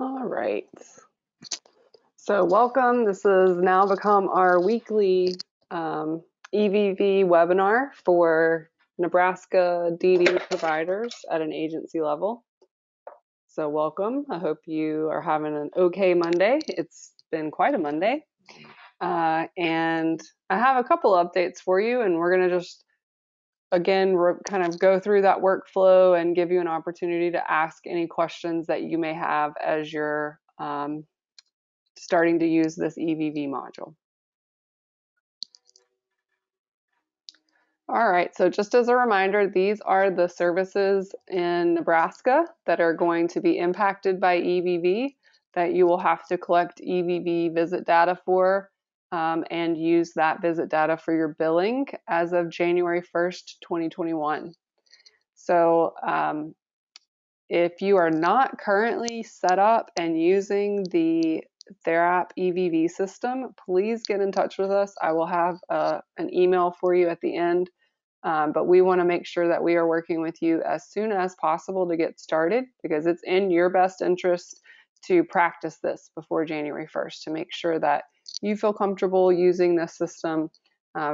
All right. So welcome. This has now become our weekly EVV webinar for Nebraska DD providers at an agency level. So welcome. I hope you are having an okay Monday. It's been quite a Monday. And I have a couple updates for you, and we're going to just again kind of go through that workflow and give you an opportunity to ask any questions that you may have as you're starting to use this EVV module. All right, so just as a reminder, these are the services in Nebraska that are going to be impacted by EVV that you will have to collect EVV visit data for and use that visit data for your billing as of January 1st, 2021. So if you are not currently set up and using the TheraP EVV system, please get in touch with us. I will have an email for you at the end. But we want to make sure that we are working with you as soon as possible to get started, because it's in your best interest to practice this before January 1st to make sure that you feel comfortable using this system,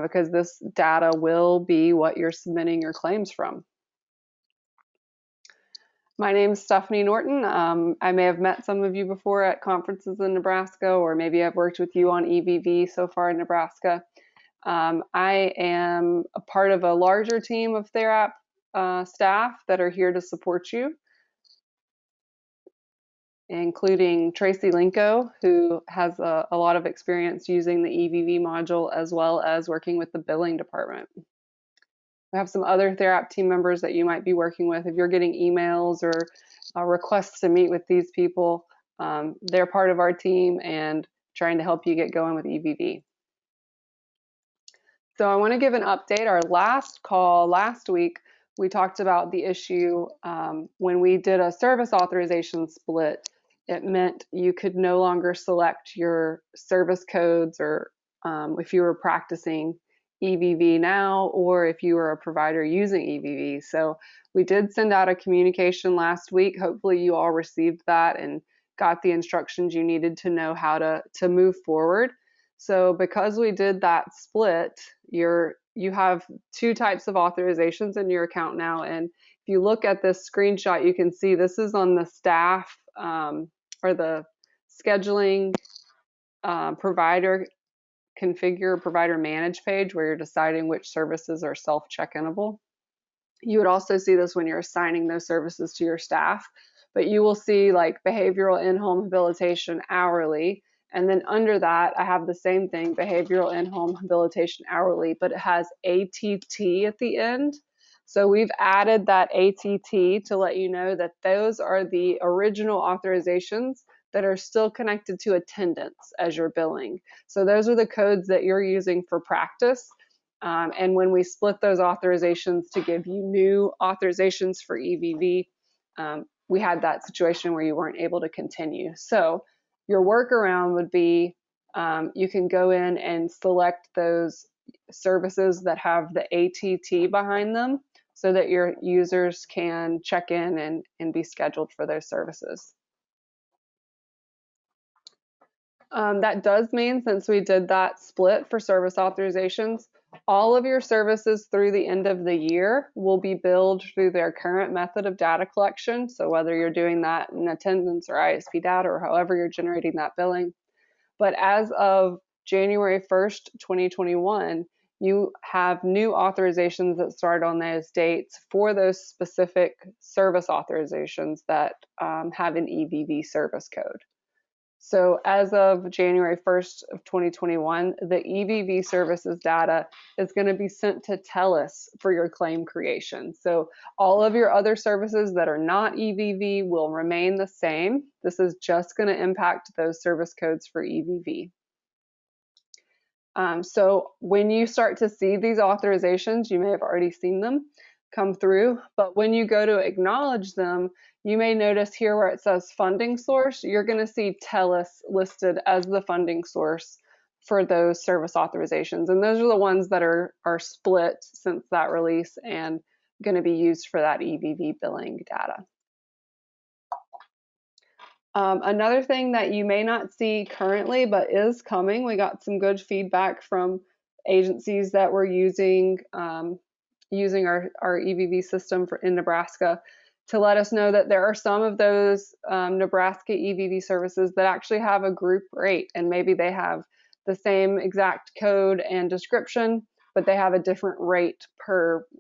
because this data will be what you're submitting your claims from. My name is Stephanie Norton. I may have met some of you before at conferences in Nebraska, or maybe I've worked with you on EVV so far in Nebraska. I am a part of a larger team of TheraP staff that are here to support you, including Tracy Linko, who has a lot of experience using the EVV module as well as working with the billing department. We have some other TheraP team members that you might be working with. If you're getting emails or requests to meet with these people, they're part of our team and trying to help you get going with EVV. So I want to give an update. Our last call last week, we talked about the issue when we did a service authorization split. It meant you could no longer select your service codes, or if you were practicing EVV now, or if you were a provider using EVV. So we did send out a communication last week. Hopefully you all received that and got the instructions you needed to know how to move forward. So because we did that split, you have two types of authorizations in your account now. And if you look at this screenshot, you can see this is on the staff or the scheduling provider configure provider manage page, where you're deciding which services are self-check-inable. You would also see this when you're assigning those services to your staff, but you will see like behavioral in-home habilitation hourly. And then under that, I have the same thing, behavioral in-home habilitation hourly, but it has ATT at the end. So we've added that ATT to let you know that those are the original authorizations that are still connected to attendance as you're billing. So those are the codes that you're using for practice. And when we split those authorizations to give you new authorizations for EVV, we had that situation where you weren't able to continue. So your workaround would be you can go in and select those services that have the ATT behind them so that your users can check in and be scheduled for those services. That does mean, since we did that split for service authorizations, all of your services through the end of the year will be billed through their current method of data collection. So whether you're doing that in attendance or ISP data or however you're generating that billing. But as of January 1st, 2021, you have new authorizations that start on those dates for those specific service authorizations that have an EVV service code. So as of January 1st of 2021, the EVV services data is going to be sent to TELUS for your claim creation. So all of your other services that are not EVV will remain the same. This is just going to impact those service codes for EVV. So when you start to see these authorizations, you may have already seen them come through, but when you go to acknowledge them, you may notice here where it says funding source, you're going to see TELUS listed as the funding source for those service authorizations. And those are the ones that are split since that release and going to be used for that EVV billing data. Another thing that you may not see currently, but is coming, we got some good feedback from agencies that were using our EVV system in Nebraska to let us know that there are some of those Nebraska EVV services that actually have a group rate, and maybe they have the same exact code and description, but they have a different rate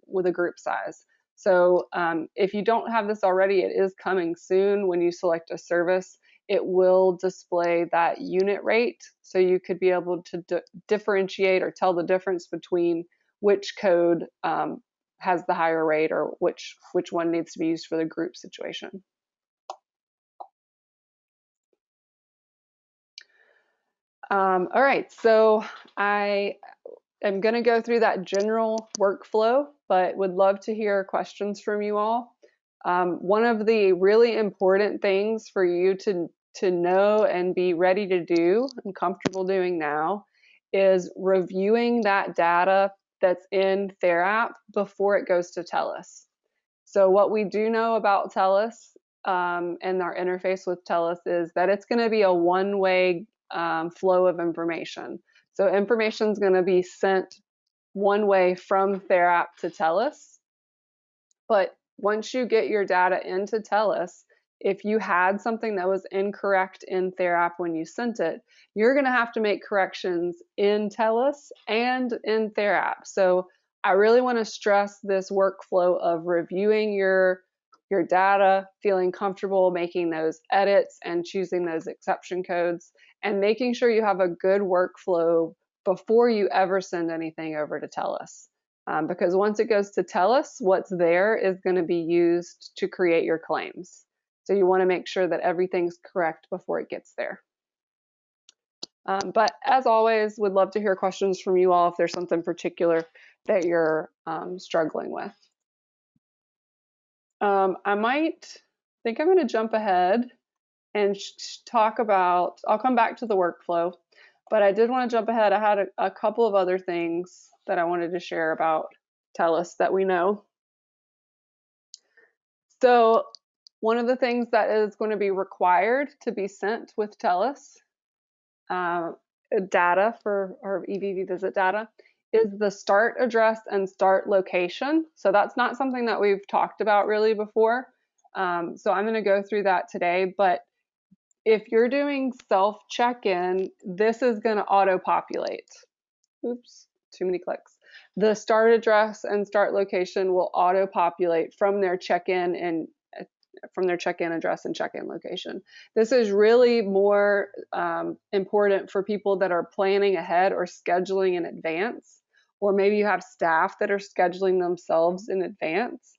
with a group size. So if you don't have this already, it is coming soon. When you select a service, it will display that unit rate. So you could be able to differentiate or tell the difference between which code has the higher rate or which one needs to be used for the group situation. All right, so I am going to go through that general workflow, but would love to hear questions from you all. One of the really important things for you to know and be ready to do and comfortable doing now is reviewing that data that's in TheraP before it goes to TELUS. So what we do know about TELUS and our interface with TELUS is that it's going to be a one-way flow of information. So information is going to be sent one way from TheraP to TELUS. But once you get your data into TELUS, if you had something that was incorrect in TheraP when you sent it, you're going to have to make corrections in TELUS and in TheraP. So I really want to stress this workflow of reviewing your data, feeling comfortable making those edits and choosing those exception codes, and making sure you have a good workflow before you ever send anything over to TELUS. Because once it goes to TELUS, what's there is going to be used to create your claims. So you want to make sure that everything's correct before it gets there. But as always, would love to hear questions from you all if there's something particular that you're struggling with. I think I'm going to jump ahead and talk about, I'll come back to the workflow, but I did want to jump ahead. I had a couple of other things that I wanted to share about TELUS that we know. So one of the things that is going to be required to be sent with TELUS data for our EVV visit data is the start address and start location. So that's not something that we've talked about really before. So I'm going to go through that today, but if you're doing self check-in, this is going to auto-populate. Oops, too many clicks. The start address and start location will auto-populate from their check-in and from their check-in address and check-in location. This is really more important for people that are planning ahead or scheduling in advance, or maybe you have staff that are scheduling themselves in advance.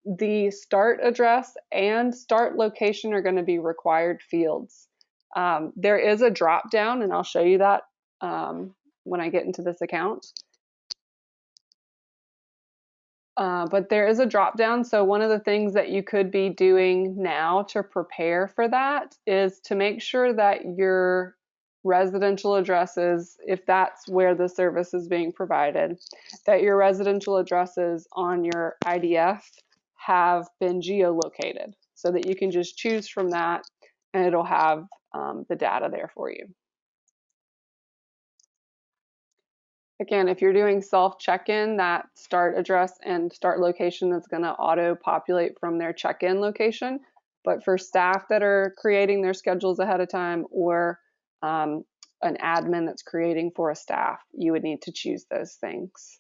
The start address and start location are going to be required fields. There is a drop down, and I'll show you that when I get into this account. But there is a drop down. So one of the things that you could be doing now to prepare for that is to make sure that your residential addresses, if that's where the service is being provided, that your residential addresses on your IDF have been geolocated so that you can just choose from that and it'll have the data there for you. Again, if you're doing self check-in, that start address and start location is going to auto populate from their check-in location. But for staff that are creating their schedules ahead of time, or an admin that's creating for a staff, you would need to choose those things.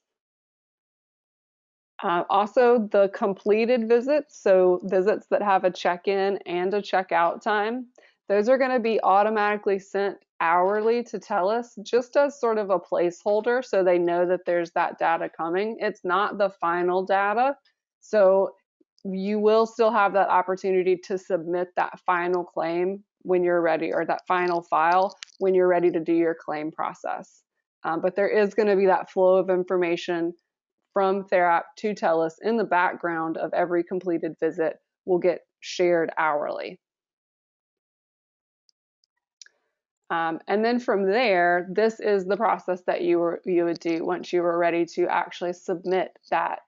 Also, the completed visits, so visits that have a check-in and a check-out time, those are going to be automatically sent hourly to TELUS just as sort of a placeholder so they know that there's that data coming. It's not the final data, so you will still have that opportunity to submit that final claim when you're ready, or that final file when you're ready to do your claim process. But there is going to be that flow of information from TheraP to TELUS in the background of every completed visit will get shared hourly. And then from there, this is the process that you would do once you were ready to actually submit that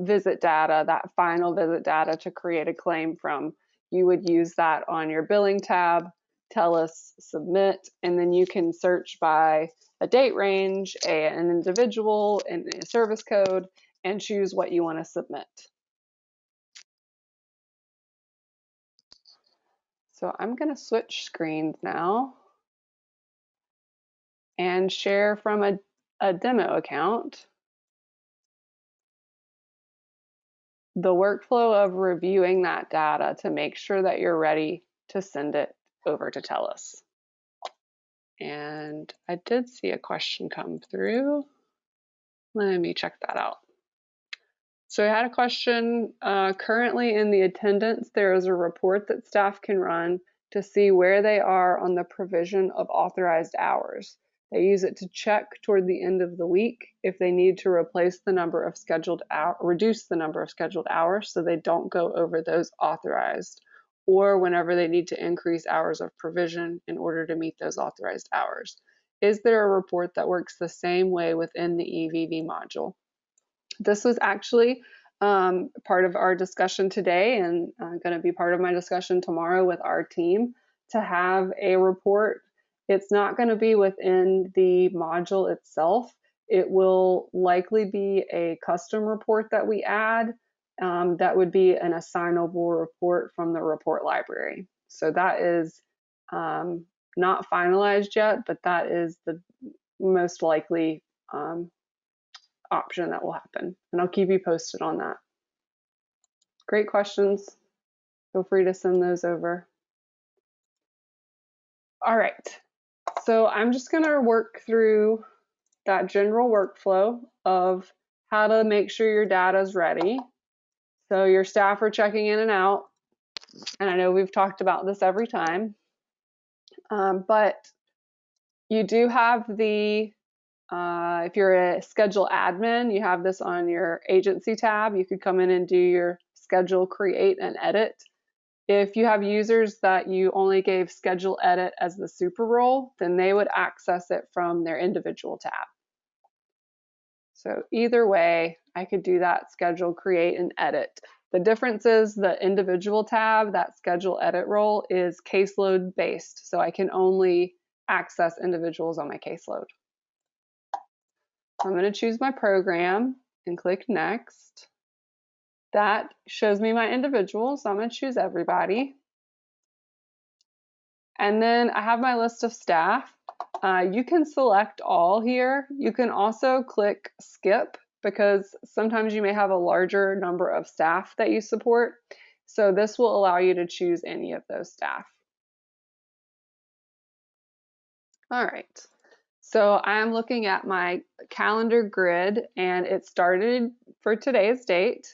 visit data, that final visit data to create a claim from. you would use that on your billing tab, tell us submit, and then you can search by a date range, an individual, and a service code, and choose what you want to submit. So I'm going to switch screens now and share from a demo account the workflow of reviewing that data to make sure that you're ready to send it over to TELUS. And I did see a question come through. Let me check that out. So I had a question. Currently in the attendance, there is a report that staff can run to see where they are on the provision of authorized hours. They use it to check toward the end of the week if they need to replace the number of scheduled hours, reduce the number of scheduled hours so they don't go over those authorized, or whenever they need to increase hours of provision in order to meet those authorized hours. Is there a report that works the same way within the EVV module? This was actually part of our discussion today, and going to be part of my discussion tomorrow with our team to have a report. It's not going to be within the module itself. It will likely be a custom report that we add. That would be an assignable report from the report library. So that is not finalized yet, but that is the most likely option that will happen, and I'll keep you posted on that. Great questions. Feel free to send those over. All right, so I'm just going to work through that general workflow of how to make sure your data is ready. So your staff are checking in and out, and I know we've talked about this every time, but you do have the if you're a schedule admin, you have this on your agency tab. You could come in and do your schedule, create, and edit. If you have users that you only gave schedule edit as the super role, then they would access it from their individual tab. So either way, I could do that schedule, create, and edit. The difference is the individual tab, that schedule edit role, is caseload based. So I can only access individuals on my caseload. I'm going to choose my program and click next. That shows me my individuals, so I'm going to choose everybody. And then I have my list of staff. You can select all here. You can also click skip because sometimes you may have a larger number of staff that you support. So this will allow you to choose any of those staff. All right. So I'm looking at my calendar grid and it started for today's date.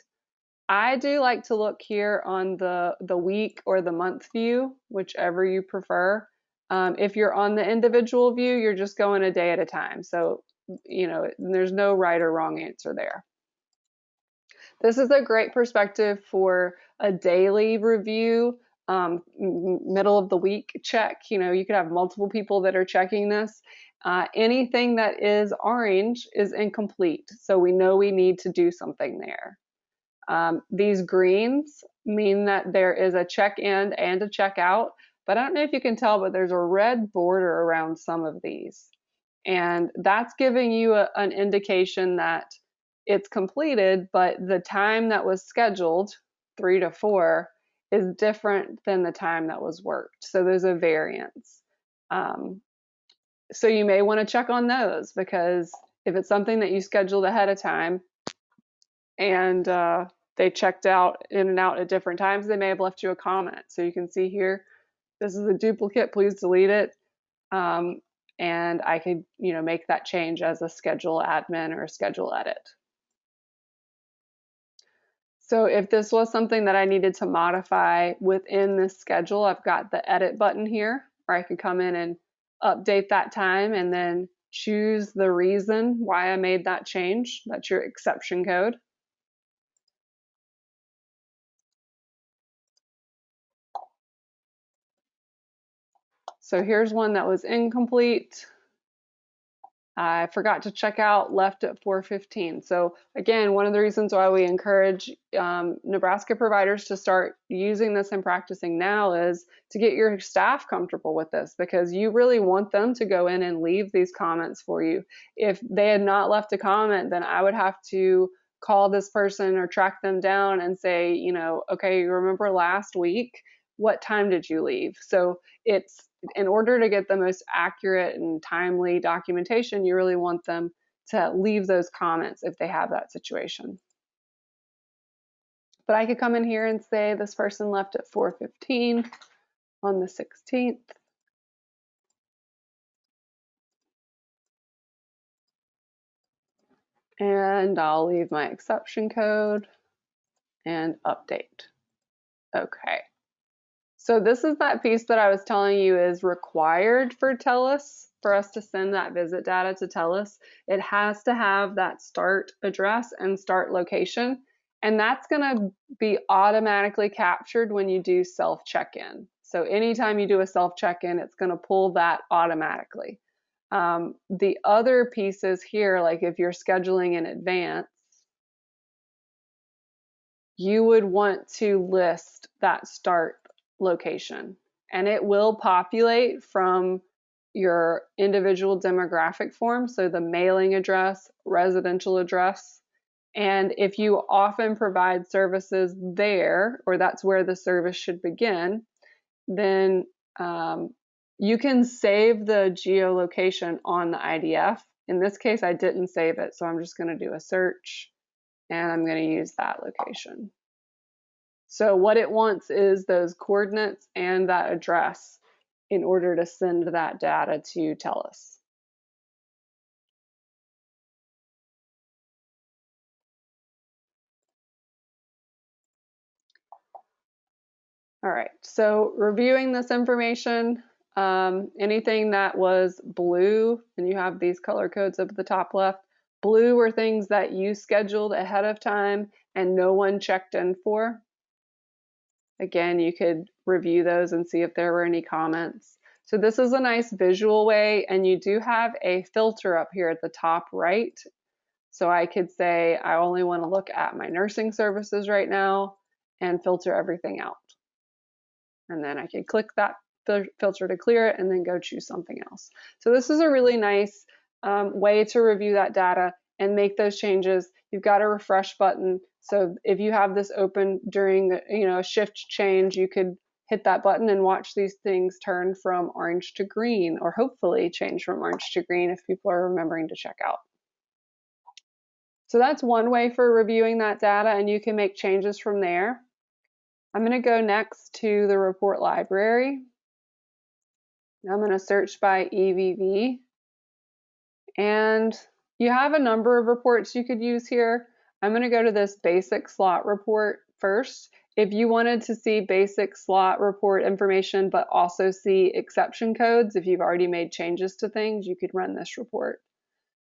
I do like to look here on the week or the month view, whichever you prefer. If you're on the individual view, you're just going a day at a time. So, you know, there's no right or wrong answer there. This is a great perspective for a daily review, middle of the week check. You know, you could have multiple people that are checking this. Anything that is orange is incomplete. So we know we need to do something there. These greens mean that there is a check-in and a check-out, but I don't know if you can tell, but there's a red border around some of these. And that's giving you an indication that it's completed, but the time that was scheduled, 3 to 4, is different than the time that was worked. So there's a variance. So you may want to check on those, because if it's something that you scheduled ahead of time and they checked out in and out at different times, they may have left you a comment. So you can see here, this is a duplicate, please delete it. And I could, you know, make that change as a schedule admin or a schedule edit. So if this was something that I needed to modify within this schedule, I've got the edit button here, where I could come in and update that time and then choose the reason why I made that change. That's your exception code. So here's one that was incomplete. I forgot to check out, left at 4:15. So again, one of the reasons why we encourage Nebraska providers to start using this and practicing now is to get your staff comfortable with this, because you really want them to go in and leave these comments for you. If they had not left a comment, then I would have to call this person or track them down and say, you know, okay, you remember last week, what time did you leave? So it's, in order to get the most accurate and timely documentation, you really want them to leave those comments if they have that situation. But I could come in here and say this person left at 4:15 on the 16th. And I'll leave my exception code and update. Okay. So this is that piece that I was telling you is required for TELUS, for us to send that visit data to TELUS. It has to have that start address and start location, and that's going to be automatically captured when you do self check-in. So anytime you do a self check-in, it's going to pull that automatically. The other pieces here, like if you're scheduling in advance, you would want to list that start location, and it will populate from your individual demographic form, so the mailing address, residential address, and if you often provide services there, or that's where the service should begin, then you can save the geolocation on the IDF. In this case, I didn't save it, so I'm just going to do a search, and I'm going to use that location. So what it wants is those coordinates and that address in order to send that data to TELUS. All right, so reviewing this information, anything that was blue, and you have these color codes up at the top left, blue were things that you scheduled ahead of time and no one checked in for. Again, you could review those and see if there were any comments. So this is a nice visual way, and you do have a filter up here at the top right. So I could say I only want to look at my nursing services right now and filter everything out. And then I could click that filter to clear it and then go choose something else. So this is a really nice way to review that data and make those changes. You've got a refresh button. So if you have this open during a shift change, you could hit that button and watch these things turn from orange to green, or hopefully change from orange to green if people are remembering to check out. So that's one way for reviewing that data, and you can make changes from there. I'm going to go next to the report library. I'm going to search by EVV, and you have a number of reports you could use here. I'm going to go to this basic slot report first. If you wanted to see basic slot report information but also see exception codes, if you've already made changes to things, you could run this report.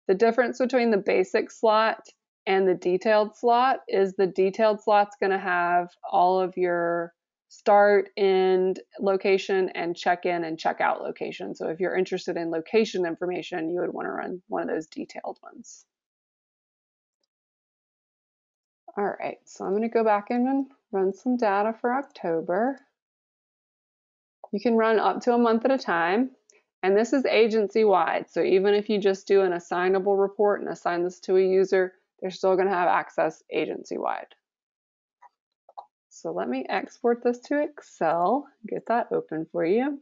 The difference between the basic slot and the detailed slot is the detailed slot's going to have all of your start, end location, and check-in and check-out location. So if you're interested in location information, you would want to run one of those detailed ones. All right, so I'm going to go back in and run some data for October. You can run up to a month at a time. And this is agency-wide, so even if you just do an assignable report and assign this to a user, they're still going to have access agency-wide. So let me export this to Excel, get that open for you.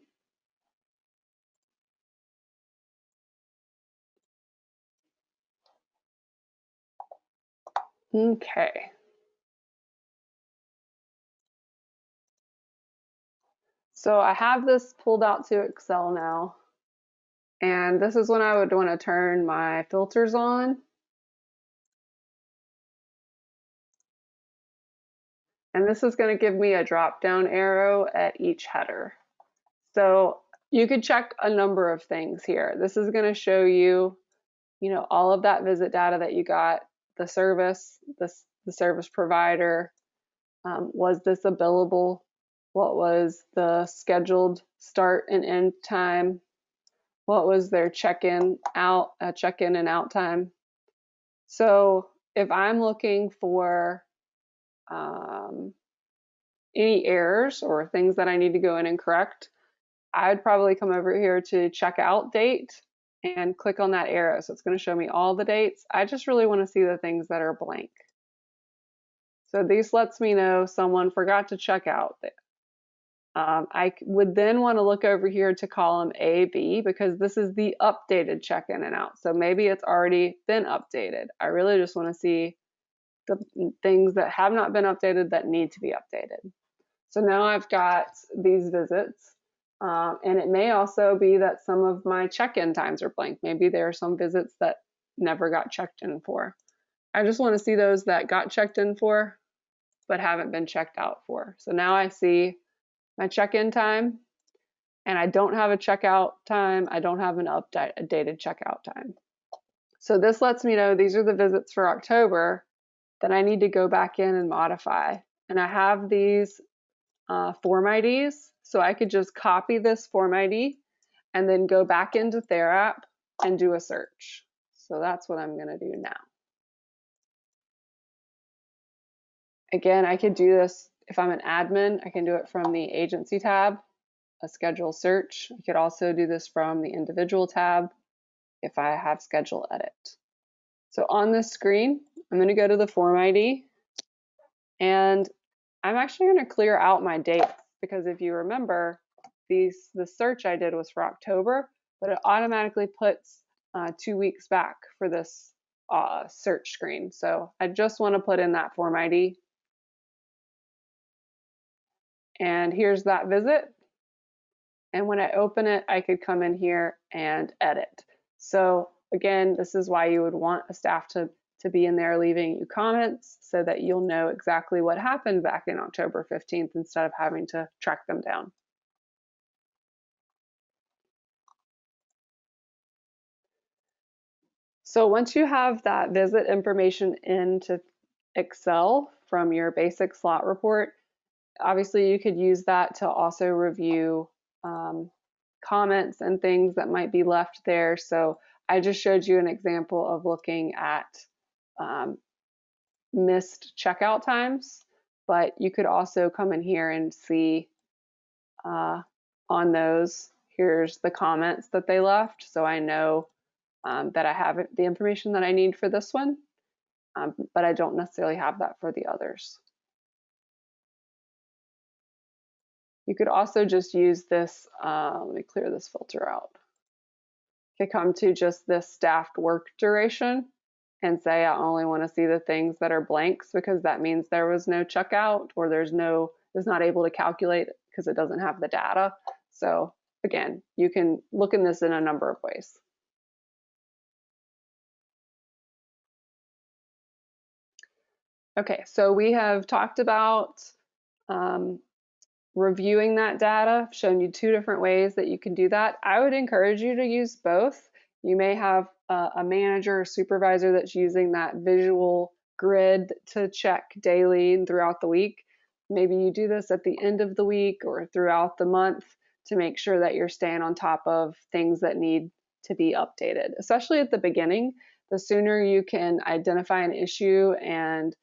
Okay. So I have this pulled out to Excel now, and this is when I would want to turn my filters on. And this is going to give me a drop-down arrow at each header. So you could check a number of things here. This is going to show you, all of that visit data that you got, the service, the service provider, was this a billable? What was the scheduled start and end time? what was their check-in and out time. So if I'm looking for any errors or things that I need to go in and correct, I'd probably come over here to checkout date and click on that arrow. So it's going to show me all the dates. I just really want to see the things that are blank. So this lets me know someone forgot to check out. I would then want to look over here to column AB because this is the updated check-in and out. So maybe it's already been updated. I really just want to see the things that have not been updated that need to be updated. So now I've got these visits, and it may also be that some of my check-in times are blank. Maybe there are some visits that never got checked in for. I just want to see those that got checked in for but haven't been checked out for. So now I see my check-in time, and I don't have a checkout time. I don't have an updated checkout time. So this lets me know these are the visits for October that I need to go back in and modify. And I have these form IDs, so I could just copy this form ID and then go back into TheraApp and do a search. So that's what I'm going to do now. Again, I could do this if I'm an admin. I can do it from the agency tab, a schedule search. I could also do this from the individual tab if I have schedule edit. So on this screen, I'm going to go to the form ID, and I'm actually going to clear out my dates because if you remember, the search I did was for October, but it automatically puts 2 weeks back for this search screen. So I just want to put in that form ID. And here's that visit. And when I open it, I could come in here and edit. So again, this is why you would want a staff to be in there leaving you comments so that you'll know exactly what happened back in October 15th instead of having to track them down. So once you have that visit information into Excel from your basic slot report, obviously you could use that to also review comments and things that might be left there. So I just showed you an example of looking at missed checkout times, but you could also come in here and see on those, here's the comments that they left. So I know that I have the information that I need for this one, but I don't necessarily have that for the others. You could also just use this, let me clear this filter out. You could come to just this staffed work duration and say I only want to see the things that are blanks because that means there was no checkout or it's not able to calculate because it doesn't have the data. So again, you can look in this in a number of ways. Okay, so we have talked about reviewing that data. I've shown you 2 different ways that you can do that. I would encourage you to use both. You may have a manager or supervisor that's using that visual grid to check daily and throughout the week. Maybe you do this at the end of the week or throughout the month to make sure that you're staying on top of things that need to be updated, especially at the beginning. The sooner you can identify an issue and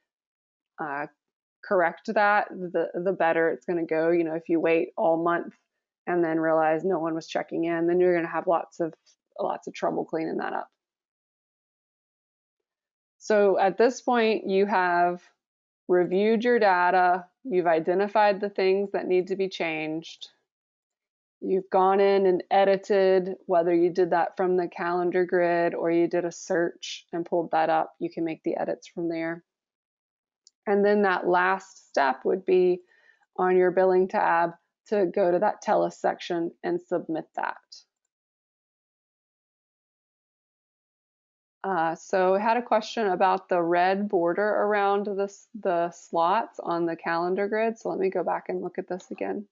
correct that, the better it's going to go. You know, if you wait all month and then realize no one was checking in, then you're going to have lots of trouble cleaning that up. So at this point, you have reviewed your data, you've identified the things that need to be changed, you've gone in and edited, whether you did that from the calendar grid or you did a search and pulled that up, you can make the edits from there. And then that last step would be on your billing tab to go to that Tell Us section and submit that. So I had a question about the red border around the slots on the calendar grid. So let me go back and look at this again.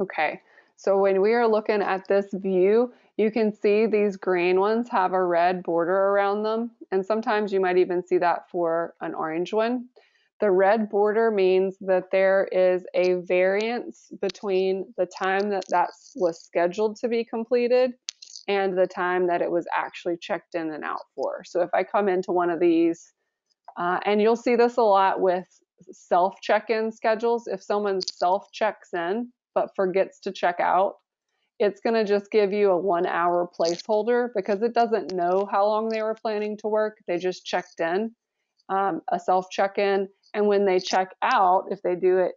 Okay, so when we are looking at this view, you can see these green ones have a red border around them. And sometimes you might even see that for an orange one. The red border means that there is a variance between the time that that was scheduled to be completed and the time that it was actually checked in and out for. So if I come into one of these, and you'll see this a lot with self check-in schedules, if someone self checks in but forgets to check out, it's going to just give you a 1 hour placeholder because it doesn't know how long they were planning to work. They just checked in, a self check-in. And when they check out, if they do it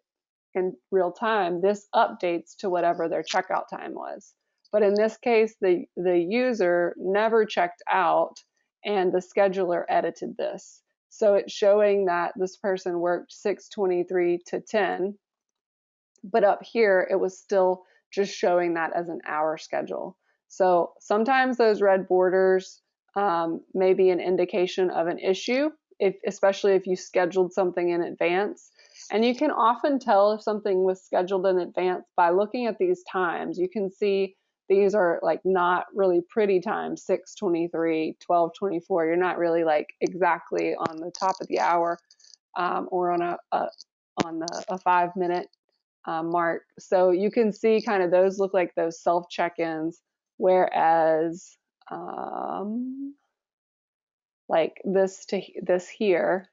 in real time, this updates to whatever their checkout time was. But in this case, the user never checked out and the scheduler edited this. So it's showing that this person worked 6:23 to 10, but up here it was still just showing that as an hour schedule. So sometimes those red borders may be an indication of an issue, especially if you scheduled something in advance. And you can often tell if something was scheduled in advance by looking at these times. You can see these are like not really pretty times, 6:23, 12:24. You're not really like exactly on the top of the hour, or on a 5-minute mark. So you can see kind of those look like those self check-ins, whereas like this here,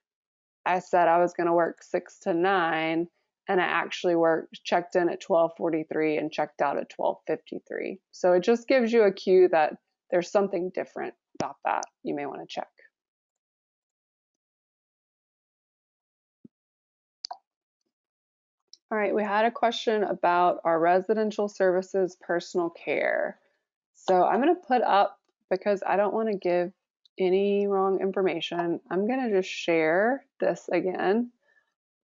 I said I was going to work 6 to 9, and I actually checked in at 12:43 and checked out at 12:53. So it just gives you a cue that there's something different about that you may want to check. All right, we had a question about our residential services personal care. So I'm going to put up, because I don't want to give any wrong information, I'm going to just share this again.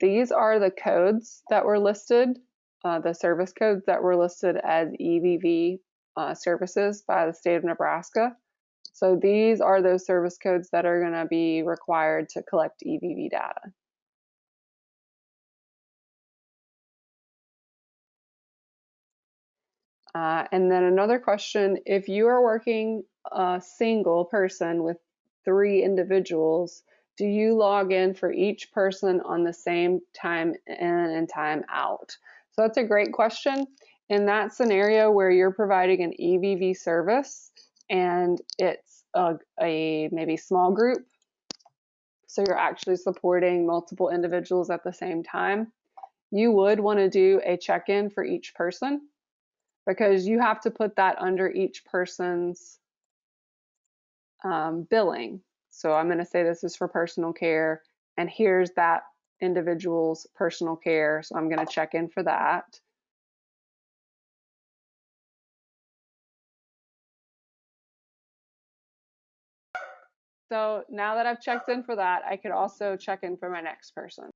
These are the codes that were listed, the service codes that were listed as EVV services by the state of Nebraska. So these are those service codes that are going to be required to collect EVV data. And then another question, if you are working a single person with 3 individuals, do you log in for each person on the same time in and time out? So that's a great question. In that scenario where you're providing an EVV service and it's a maybe small group, so you're actually supporting multiple individuals at the same time, you would want to do a check-in for each person, because you have to put that under each person's billing. So I'm going to say this is for personal care, and here's that individual's personal care. So I'm going to check in for that. So now that I've checked in for that, I could also check in for my next person.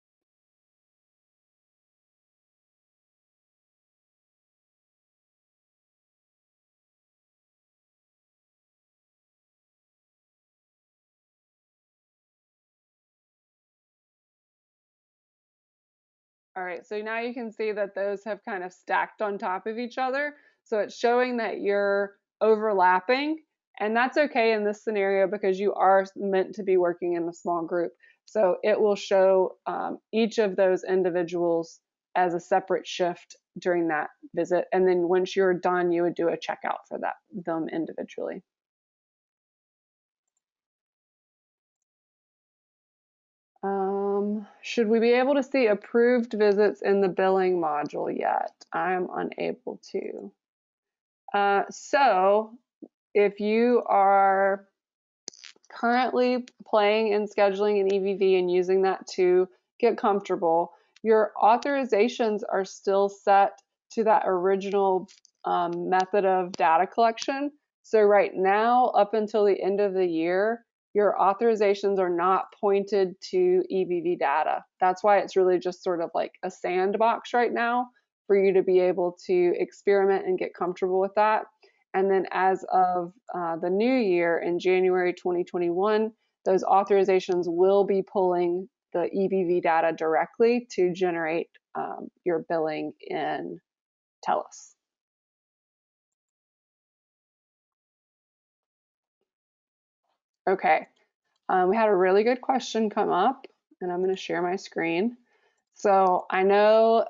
All right, so now you can see that those have kind of stacked on top of each other. So it's showing that you're overlapping, and that's okay in this scenario because you are meant to be working in a small group. So it will show each of those individuals as a separate shift during that visit. And then once you're done, you would do a checkout for them individually. Should we be able to see approved visits in the billing module yet? I'm unable to. So if you are currently playing and scheduling an EVV and using that to get comfortable, your authorizations are still set to that original method of data collection. So right now, up until the end of the year, your authorizations are not pointed to EVV data. That's why it's really just sort of like a sandbox right now for you to be able to experiment and get comfortable with that. And then as of the new year in January 2021, those authorizations will be pulling the EVV data directly to generate your billing in TELUS. Okay, we had a really good question come up. and I'm going to share my screen. So I know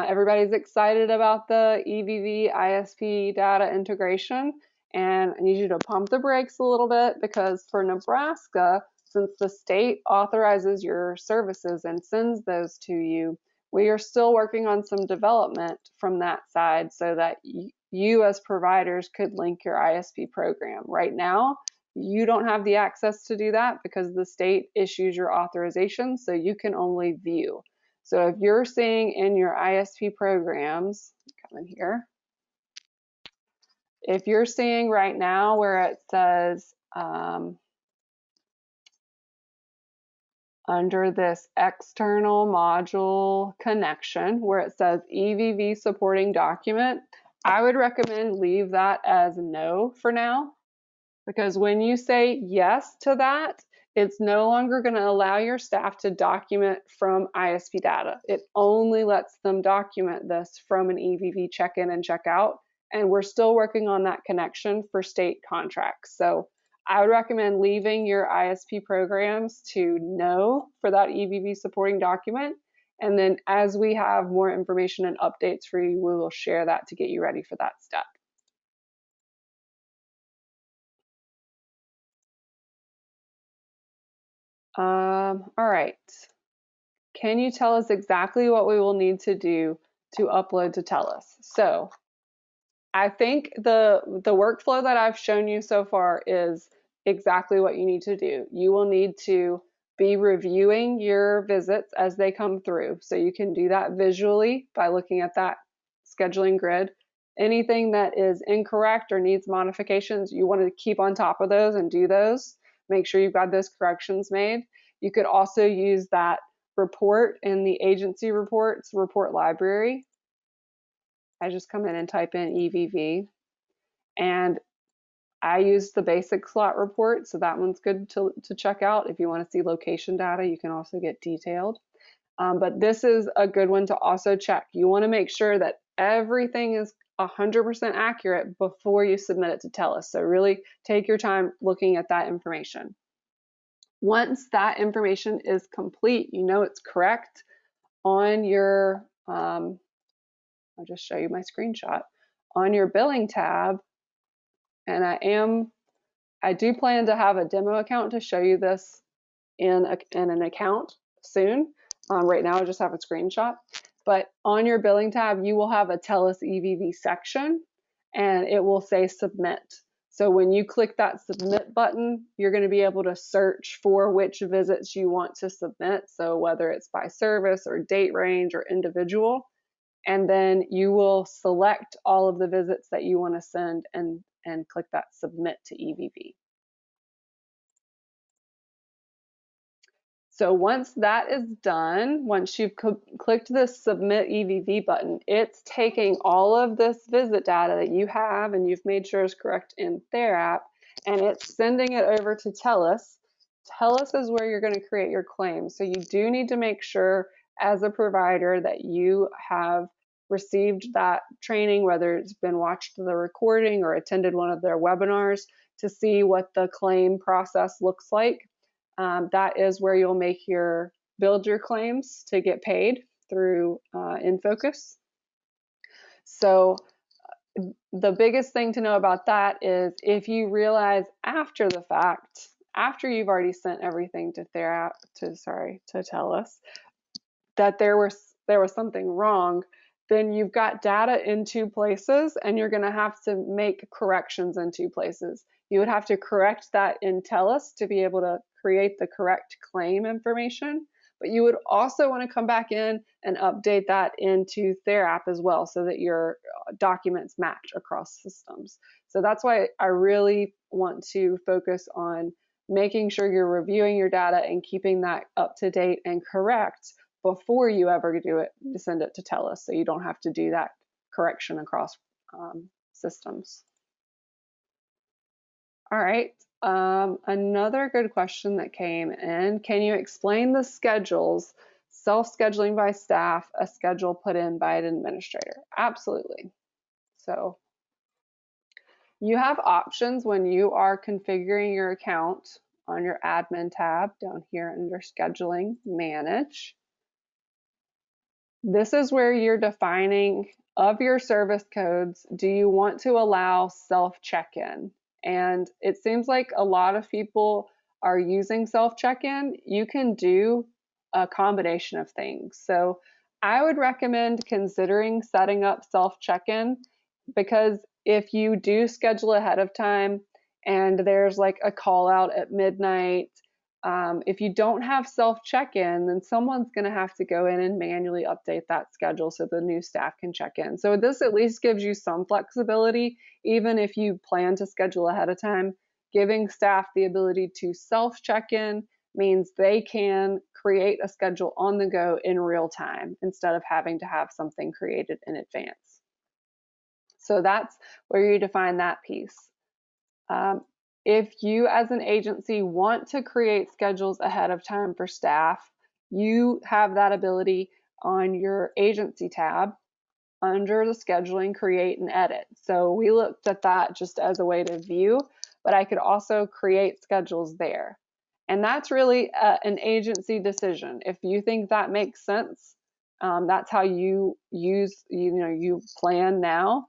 everybody's excited about the EVV ISP data integration, and I need you to pump the brakes a little bit, because for Nebraska, since the state authorizes your services and sends those to you, we are still working on some development from that side so that you as providers could link your ISP program. Right now, you don't have the access to do that because the state issues your authorization, so you can only view. So if you're seeing in your ISP programs, come in here, if you're seeing right now where it says under this external module connection, where it says EVV supporting document, I would recommend leave that as no for now, because when you say yes to that, it's no longer going to allow your staff to document from ISP data. It only lets them document this from an EVV check-in and check-out, and we're still working on that connection for state contracts. So I would recommend leaving your ISP programs to no for that EVV supporting document, and then as we have more information and updates for you, we will share that to get you ready for that step. All right. Can you tell us exactly what we will need to do to upload to TELUS? So I think the workflow that I've shown you so far is exactly what you need to do. You will need to be reviewing your visits as they come through. So you can do that visually by looking at that scheduling grid. Anything that is incorrect or needs modifications, you want to keep on top of those and do those. Make sure you've got those corrections made. You could also use that report in the agency reports report library. I just come in and type in EVV, and I use the basic slot report, so that one's good to check out. If you want to see location data, you can also get detailed. But this is a good one to also check. You want to make sure that everything is 100% accurate before you submit it to TELUS. So really take your time looking at that information. Once that information is complete, you know it's correct, on your, I'll just show you my screenshot, on your billing tab, and I do plan to have a demo account to show you this in an account soon. Right now I just have a screenshot, but on your billing tab, you will have a TELUS EVV section, and it will say submit. So when you click that submit button, you're going to be able to search for which visits you want to submit. So whether it's by service or date range or individual, and then you will select all of the visits that you want to send and click that submit to EVV. So once that is done, once you've clicked this submit EVV button, it's taking all of this visit data that you have and you've made sure is correct in their app, and it's sending it over to TELUS. TELUS is where you're going to create your claim. So you do need to make sure as a provider that you have received that training, whether it's been watched the recording or attended one of their webinars, to see what the claim process looks like. That is where you'll build your claims to get paid through InFocus. So the biggest thing to know about that is if you realize after the fact, after you've already sent everything to TELUS, that there was something wrong, then you've got data in two places and you're going to have to make corrections in two places. You would have to correct that in TELUS to be able to create the correct claim information, but you would also want to come back in and update that into their app as well so that your documents match across systems. So that's why I really want to focus on making sure you're reviewing your data and keeping that up to date and correct before you ever do it, to send it to TELUS, so you don't have to do that correction across systems. All right, another good question that came in, can you explain the schedules, self-scheduling by staff, a schedule put in by an administrator? Absolutely. So you have options when you are configuring your account on your admin tab down here under scheduling, manage. This is where you're defining of your service codes, do you want to allow self check-in? And it seems like a lot of people are using self check-in. You can do a combination of things. So I would recommend considering setting up self check-in, because if you do schedule ahead of time and there's like a call out at midnight, if you don't have self check-in, then someone's going to have to go in and manually update that schedule so the new staff can check in. So this at least gives you some flexibility, even if you plan to schedule ahead of time. Giving staff the ability to self check-in means they can create a schedule on the go in real time instead of having to have something created in advance. So that's where you define that piece. If you as an agency want to create schedules ahead of time for staff, you have that ability on your agency tab under the scheduling, create and edit. So we looked at that just as a way to view, but I could also create schedules there. And that's really an agency decision. If you think that makes sense, that's how you you plan now,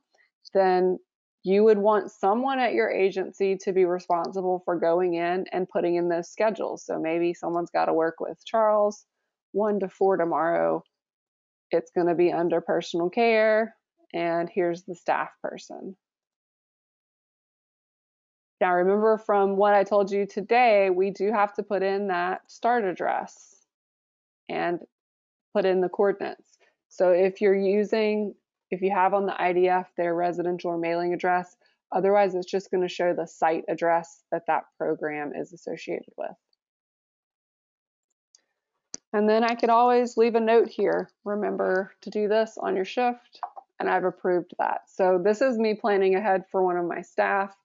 then you would want someone at your agency to be responsible for going in and putting in those schedules. So maybe someone's got to work with Charles 1 to 4 tomorrow. It's going to be under personal care, and here's the staff person. Now remember, from what I told you today, we do have to put in that start address and put in the coordinates. So if you have on the IDF their residential or mailing address, otherwise it's just going to show the site address that that program is associated with. And then I could always leave a note here. Remember to do this on your shift, and I've approved that. So this is me planning ahead for one of my staff.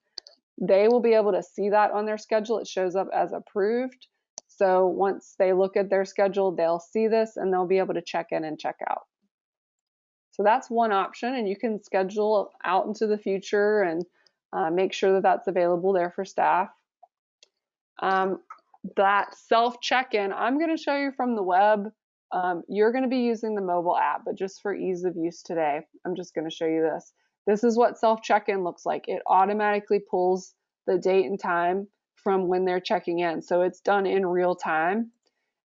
They will be able to see that on their schedule. It shows up as approved. So once they look at their schedule, they'll see this and they'll be able to check in and check out. So that's one option, and you can schedule out into the future and make sure that that's available there for staff. That self check-in, I'm going to show you from the web. You're going to be using the mobile app, but just for ease of use today, I'm just going to show you this. This is what self check-in looks like. It automatically pulls the date and time from when they're checking in. So it's done in real time.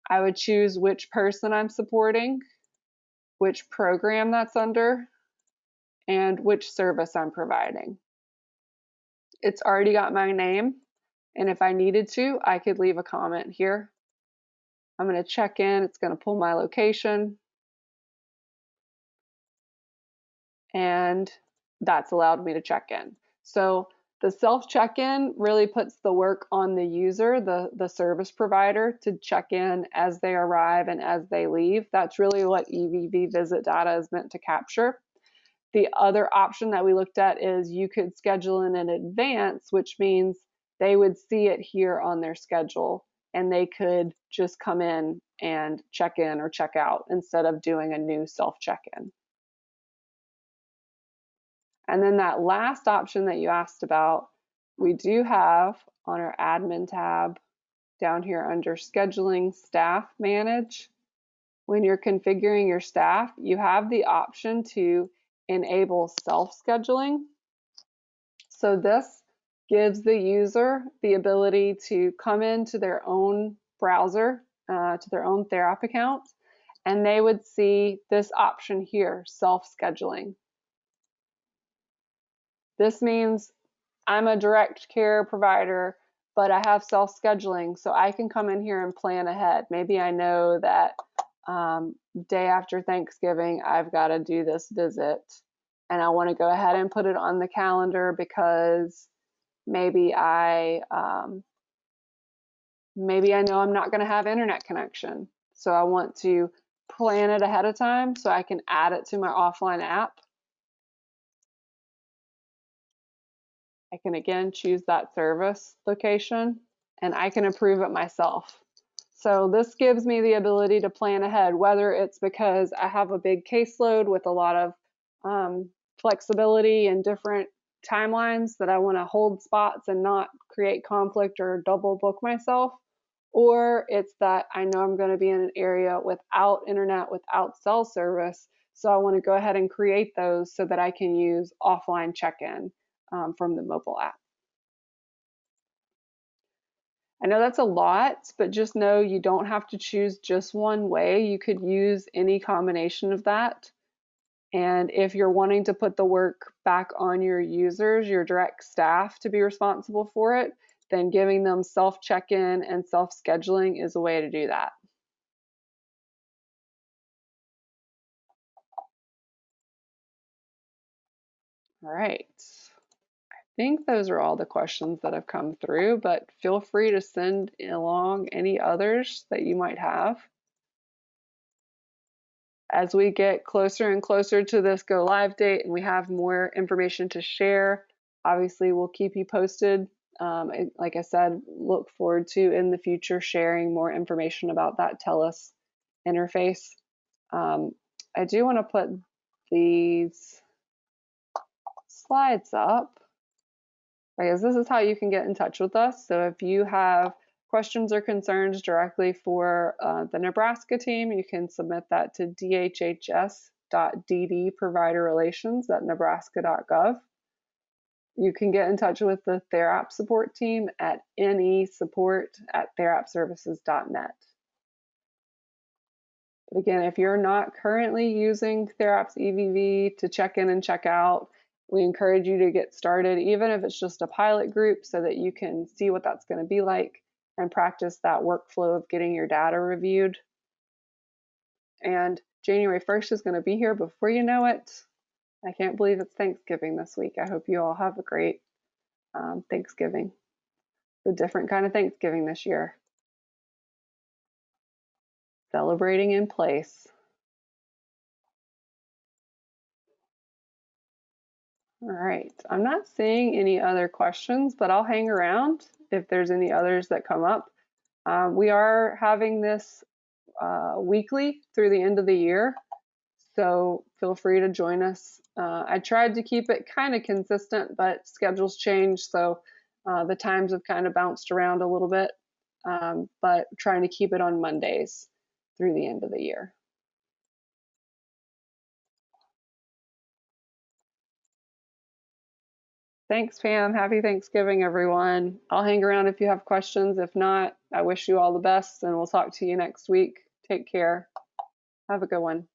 I would choose which person I'm supporting, which program that's under, and which service I'm providing. It's already got my name, and if I needed to, I could leave a comment here. I'm going to check in. It's going to pull my location, and that's allowed me to check in. So the self check-in really puts the work on the user, the service provider, to check in as they arrive and as they leave. That's really what EVV visit data is meant to capture. The other option that we looked at is you could schedule in advance, which means they would see it here on their schedule and they could just come in and check in or check out instead of doing a new self check-in. And then that last option that you asked about, we do have on our admin tab down here under scheduling, staff manage. When you're configuring your staff, you have the option to enable self-scheduling. So this gives the user the ability to come into their own browser, to their own TheraP account, and they would see this option here, self-scheduling. This means I'm a direct care provider, but I have self-scheduling, so I can come in here and plan ahead. Maybe I know that day after Thanksgiving, I've got to do this visit, and I want to go ahead and put it on the calendar because maybe I know I'm not going to have internet connection, so I want to plan it ahead of time so I can add it to my offline app. I can again choose that service location, and I can approve it myself. So this gives me the ability to plan ahead, whether it's because I have a big caseload with a lot of flexibility and different timelines that I want to hold spots and not create conflict or double book myself, or it's that I know I'm going to be in an area without internet, without cell service, so I want to go ahead and create those so that I can use offline check-in from the mobile app. I know that's a lot, but just know you don't have to choose just one way. You could use any combination of that. And if you're wanting to put the work back on your users, your direct staff, to be responsible for it, then giving them self-check-in and self-scheduling is a way to do that. All right. I think those are all the questions that have come through, but feel free to send along any others that you might have. As we get closer and closer to this go live date and we have more information to share, obviously we'll keep you posted. Like I said, look forward to in the future sharing more information about that TELUS interface. I do want to put these slides up because this is how you can get in touch with us. So if you have questions or concerns directly for the Nebraska team, you can submit that to dhhs.ddproviderrelations@nebraska.gov. You can get in touch with the TheraP support team at nesupport@therapservices.net. But again, if you're not currently using TheraP's EVV to check in and check out, we encourage you to get started, even if it's just a pilot group, so that you can see what that's going to be like and practice that workflow of getting your data reviewed. And January 1st is going to be here before you know it. I can't believe it's Thanksgiving this week. I hope you all have a great Thanksgiving. It's a different kind of Thanksgiving this year. Celebrating in place. All right, I'm not seeing any other questions, but I'll hang around if there's any others that come up. We are having this weekly through the end of the year, so feel free to join us. I tried to keep it kind of consistent, but schedules change, so the times have kind of bounced around a little bit, but trying to keep it on Mondays through the end of the year. Thanks, Pam. Happy Thanksgiving, everyone. I'll hang around if you have questions. If not, I wish you all the best, and we'll talk to you next week. Take care. Have a good one.